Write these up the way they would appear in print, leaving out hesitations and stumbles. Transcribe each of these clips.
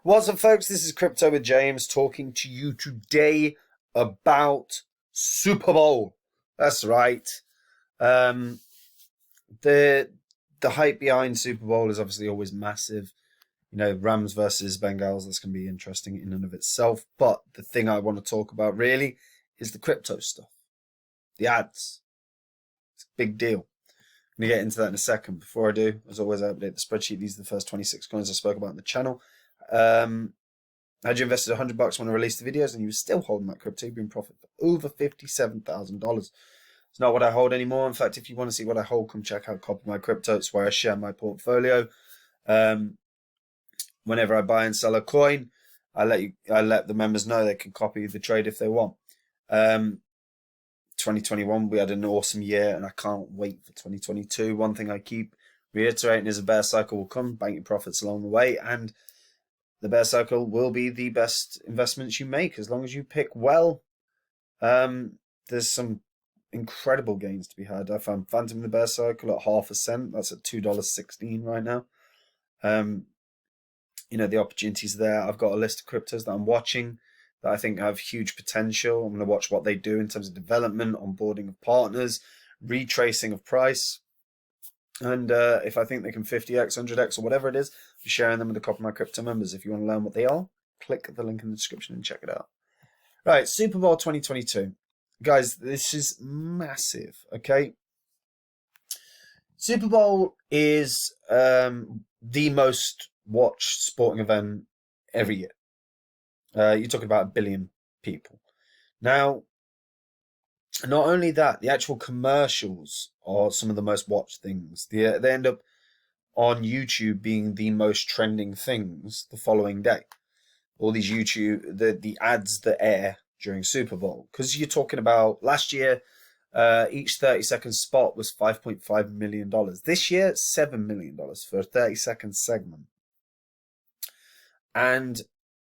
What's up, folks? This is Crypto with James talking to you today about Super Bowl. That's right. The hype behind Super Bowl is obviously always massive. You know, Rams versus Bengals, that's going to be interesting in and of itself. But the thing I want to talk about really is the crypto stuff, the ads. It's a big deal. I'm going to get into that in a second. Before I do, as always, I update the spreadsheet. These are the first 26 coins I spoke about on the channel. Had you invested $100 when I released the videos and you were still holding that crypto, you've been in profit for over $57,000. It's not what I hold anymore. In fact, if you want to see what I hold, come check out Copy My Crypto. It's where I share my portfolio. Whenever I buy and sell a coin, I let the members know they can copy the trade if they want. 2021, we had an awesome year, and I can't wait for 2022. One thing I keep reiterating is a bear cycle will come, bank your profits along the way, and the bear cycle will be the best investments you make as long as you pick well. There's some incredible gains to be had. I found Phantom in the bear cycle at 0.5 cent. That's at $2.16 right now. You know, the opportunities there. I've got a list of cryptos that I'm watching that I think have huge potential. I'm going to watch what they do in terms of development, onboarding of partners, retracing of price. And if I think they can 50x, 100x, or whatever it is, I'll be sharing them with the Copy My Crypto members. If you want to learn what they are, click the link in the description and check it out. Right, Super Bowl 2022. Guys, this is massive, okay? Super Bowl is the most watched sporting event every year. You're talking about 1 billion people. Now, not only that, the actual commercials are some of the most watched things. They end up on YouTube being the most trending things the following day. All these the ads that air during Super Bowl. Because you're talking about last year, each 30-second spot was $5.5 million. This year, $7 million for a 30-second segment. And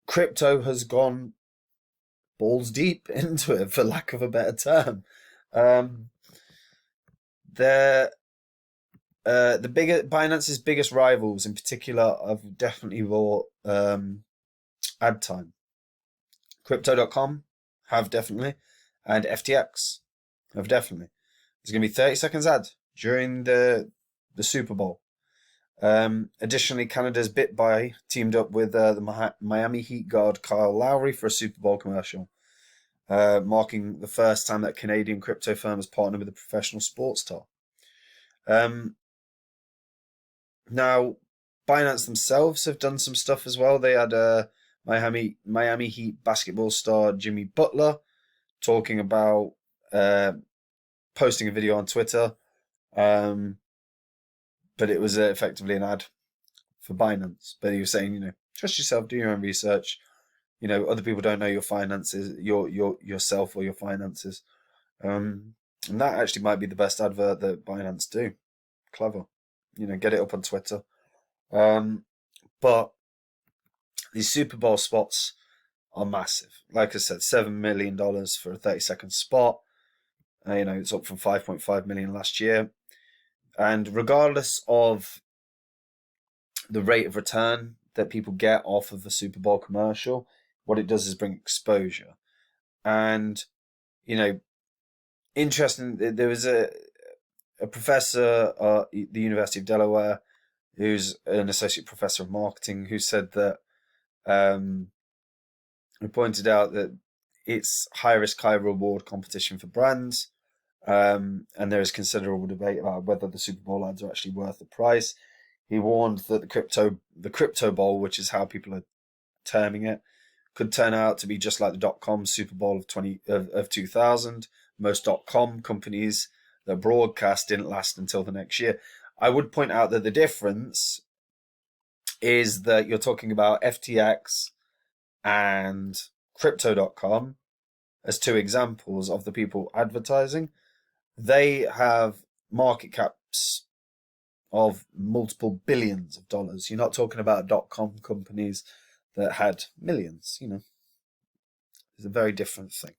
crypto has gone balls deep into it, for lack of a better term. Binance's biggest rivals in particular have definitely bought ad time. Crypto.com have definitely, and FTX have definitely. There's going to be 30 seconds ad during the Super Bowl. Additionally, Canada's BitBuy teamed up with the Miami Heat guard Kyle Lowry for a Super Bowl commercial, marking the first time that Canadian crypto firm has partnered with a professional sports star. Now, Binance themselves have done some stuff as well. They had Miami Heat basketball star Jimmy Butler talking about posting a video on Twitter. But it was effectively an ad for Binance. But he was saying, you know, trust yourself, do your own research. You know, other people don't know your finances, yourself or your finances. And that actually might be the best advert that Binance do. Clever. You know, get it up on Twitter. But these Super Bowl spots are massive. Like I said, $7 million for a 30-second spot. You know, it's up from 5.5 million last year. And regardless of the rate of return that people get off of a Super Bowl commercial, what it does is bring exposure. And, you know, interesting, there was a professor at the University of Delaware who's an associate professor of marketing who said that, who pointed out that it's high risk, high reward competition for brands. And there is considerable debate about whether the Super Bowl ads are actually worth the price. He warned that the crypto bowl, which is how people are terming it, could turn out to be just like the .com Super Bowl of 2000. Most .com companies that broadcast didn't last until the next year. I would point out that the difference is that you're talking about FTX and crypto.com as two examples of the people advertising. They have market caps of multiple billions of dollars. You're not talking about .com companies that had millions, you know. It's a very different thing.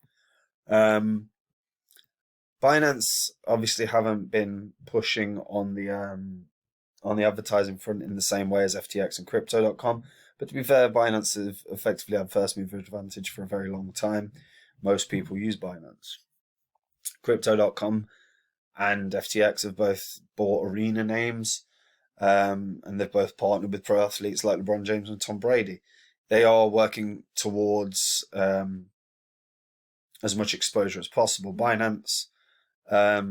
Binance obviously haven't been pushing on the advertising front in the same way as FTX and crypto.com, But to be fair, Binance have effectively had first mover advantage for a very long time. Most people use Binance. Crypto.com and FTX have both bought arena names, and they've both partnered with pro athletes like LeBron James and Tom Brady. They are working towards as much exposure as possible. Binance, a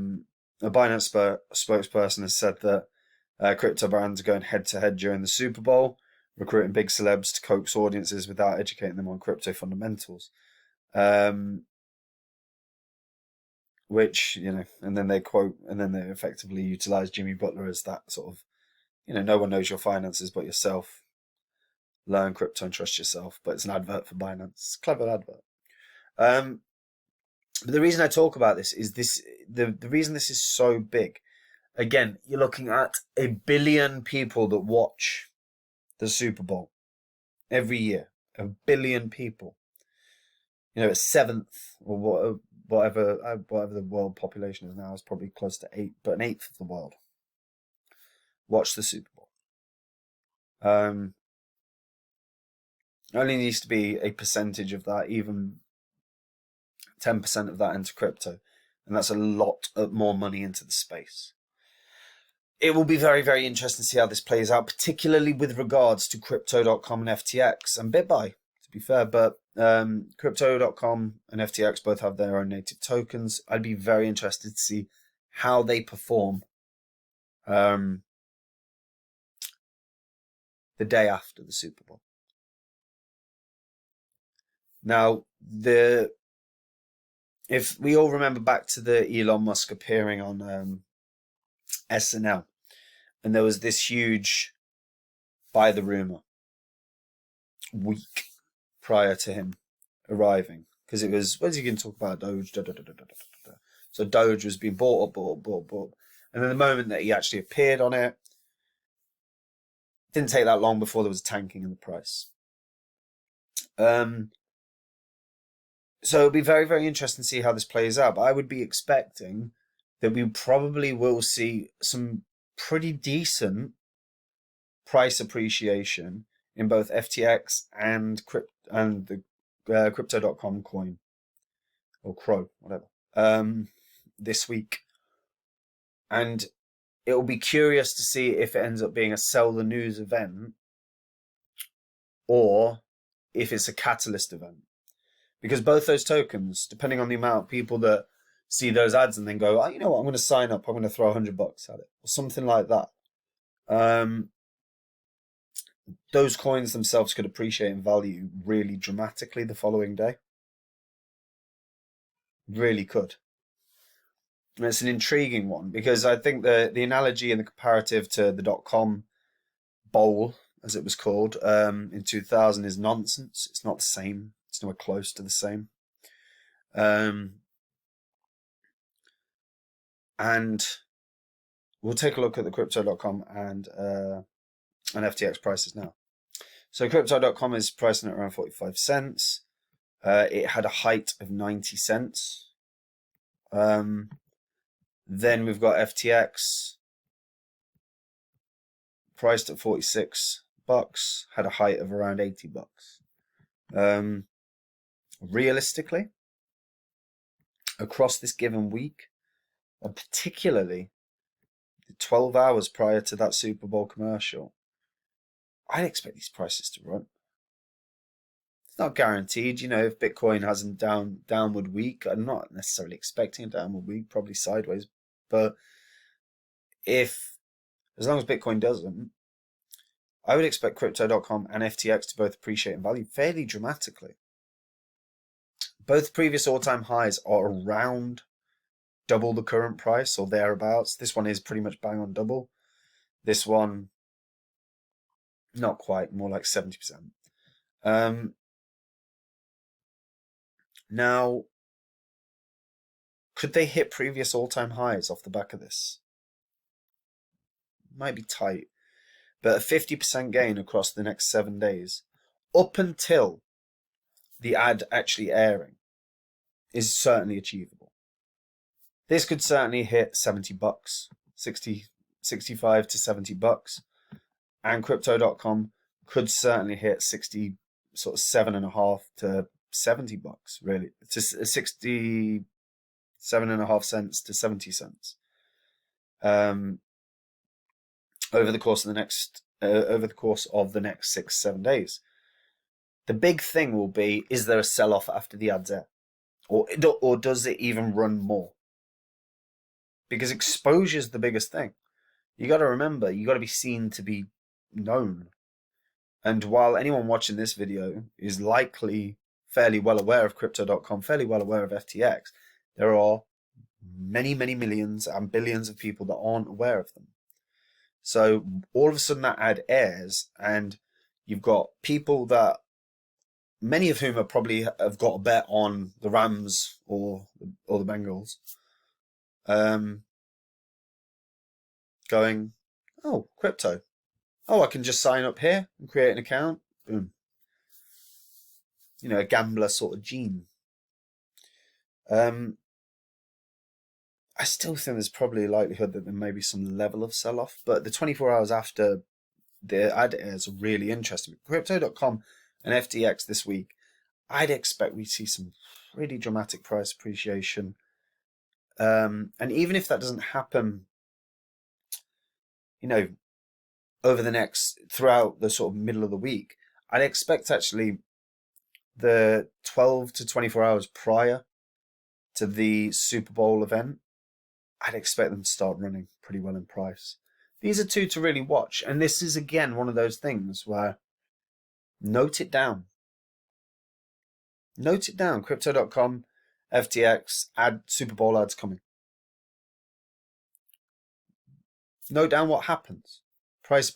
Binance spokesperson has said that crypto brands are going head to head during the Super Bowl, recruiting big celebs to coax audiences without educating them on crypto fundamentals. Which, and then they effectively utilize Jimmy Butler as that sort of, no one knows your finances but yourself. Learn crypto and trust yourself. But it's an advert for Binance. It's a clever advert. But the reason I talk about this is the reason this is so big. Again, you're looking at 1 billion people that watch the Super Bowl every year. 1 billion people. A seventh or whatever the world population is now is probably close to 8, but an eighth of the world watch the Super Bowl. Only needs to be a percentage of that, even 10% of that into crypto, and that's a lot more money into the space. It will be very, very interesting to see how this plays out, particularly with regards to Crypto.com and FTX and BitBuy, to be fair. But Crypto.com and FTX both have their own native tokens. I'd be very interested to see how they perform the day after the Super Bowl. Now, if we all remember back to the Elon Musk appearing on SNL, and there was this huge buy the rumor week prior to him arriving, because it was, when's he going to talk about Doge? So Doge was being bought, and then the moment that he actually appeared on it, didn't take that long before there was a tanking in the price. So it'll be very, very interesting to see how this plays out. But I would be expecting that we probably will see some pretty decent price appreciation in both FTX and the Crypto.com coin, or CRO, whatever, this week. And it will be curious to see if it ends up being a sell the news event or if it's a catalyst event. Because both those tokens, depending on the amount of people that see those ads and then go, oh, you know what, I'm going to sign up, I'm going to throw $100 at it, or something like that. Those coins themselves could appreciate in value really dramatically the following day. Really could. And it's an intriguing one, because I think the analogy and the comparative to the .com bowl, as it was called, in 2000 is nonsense. It's not the same. It's nowhere close to the same. And we'll take a look at the Crypto.com and FTX prices now. So Crypto.com is pricing at around 45 cents. It had a height of 90 cents. Then we've got FTX priced at $46, had a height of around $80. Realistically, across this given week, and particularly the 12 hours prior to that Super Bowl commercial, I'd expect these prices to run. It's not guaranteed, if Bitcoin has a downward week. I'm not necessarily expecting a downward week, probably sideways. But as long as Bitcoin doesn't, I would expect Crypto.com and FTX to both appreciate in value fairly dramatically. Both previous all-time highs are around double the current price or thereabouts. This one is pretty much bang on double. This one, not quite, more like 70%. Now, could they hit previous all-time highs off the back of this? Might be tight. But a 50% gain across the next 7 days, up until the ad actually airing, is certainly achievable. This could certainly hit $70, 65 to $70, and Crypto.com could certainly hit 67.5 to $70, really. It's just 67.5 cents to 70 cents. Over the course of the next 6-7 days. The big thing will be, is there a sell-off after the ads air? Or does it even run more? Because exposure is the biggest thing. You got to remember, you got to be seen to be known. And while anyone watching this video is likely fairly well aware of Crypto.com, fairly well aware of FTX, there are many, many millions and billions of people that aren't aware of them. So all of a sudden that ad airs, and you've got people that, many of whom probably have got a bet on the Rams or the Bengals, going, oh, crypto. Oh, I can just sign up here and create an account. Boom. You know, a gambler sort of gene. I still think there's probably a likelihood that there may be some level of sell-off, but the 24 hours after the ad airs are really interesting. Crypto.com and FTX this week, I'd expect we'd see some pretty dramatic price appreciation. And even if that doesn't happen, you know, throughout the sort of middle of the week, I'd expect actually the 12 to 24 hours prior to the Super Bowl event, I'd expect them to start running pretty well in price. These are two to really watch. And this is, again, one of those things where note it down. Note it down. Crypto.com, FTX, Super Bowl ads coming. Note down what happens. Price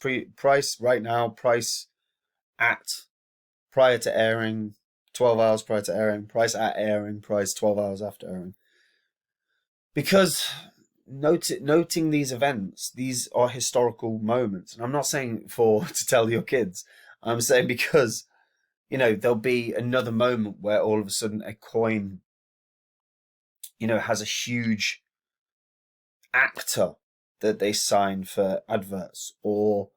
right now, price at prior to airing, 12 hours prior to airing, price at airing, price 12 hours after airing. Because noting these events, these are historical moments. And I'm not saying to tell your kids. I'm saying because, you know, there'll be another moment where all of a sudden a coin, you know, has a huge actor that they sign for adverts, or,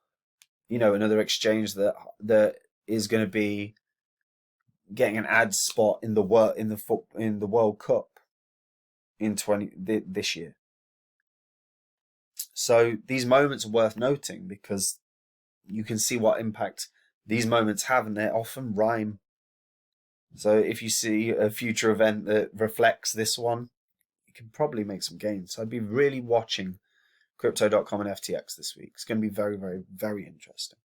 you know, another exchange that is going to be getting an ad spot in the World Cup in this year. So these moments are worth noting because you can see what impact these moments have, and they often rhyme. So if you see a future event that reflects this one, you can probably make some gains. So I'd be really watching Crypto.com and FTX this week. It's going to be very, very, very interesting.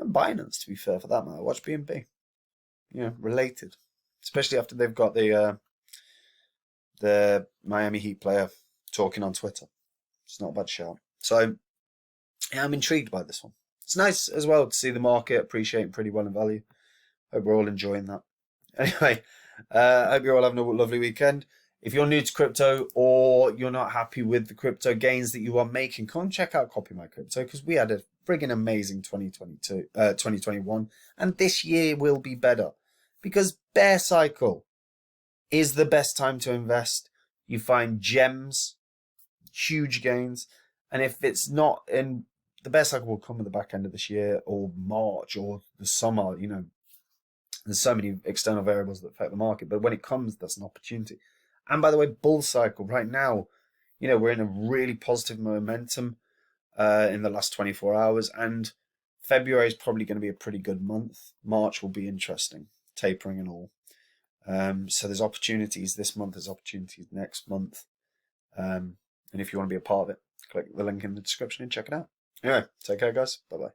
And Binance, to be fair, for that matter. Watch BNB. You know, related. Especially after they've got the Miami Heat player talking on Twitter. It's not a bad shout. So, yeah, I'm intrigued by this one. It's nice as well to see the market appreciating pretty well in value. Hope we're all enjoying that. Anyway, I hope you're all having a lovely weekend. If you're new to crypto or you're not happy with the crypto gains that you are making, come check out Copy My Crypto, because we had a friggin' amazing 2021, and this year will be better, because bear cycle is the best time to invest. You find gems, huge gains, and if it's not in the bear cycle, will come at the back end of this year or March or the summer. You know, there's so many external variables that affect the market, but when it comes, that's an opportunity. And by the way, bull cycle right now, you know, we're in a really positive momentum in the last 24 hours, and February is probably going to be a pretty good month. March will be interesting, tapering and all. So there's opportunities this month, there's opportunities next month. And if you want to be a part of it, click the link in the description and check it out. Anyway, take care, guys. Bye-bye.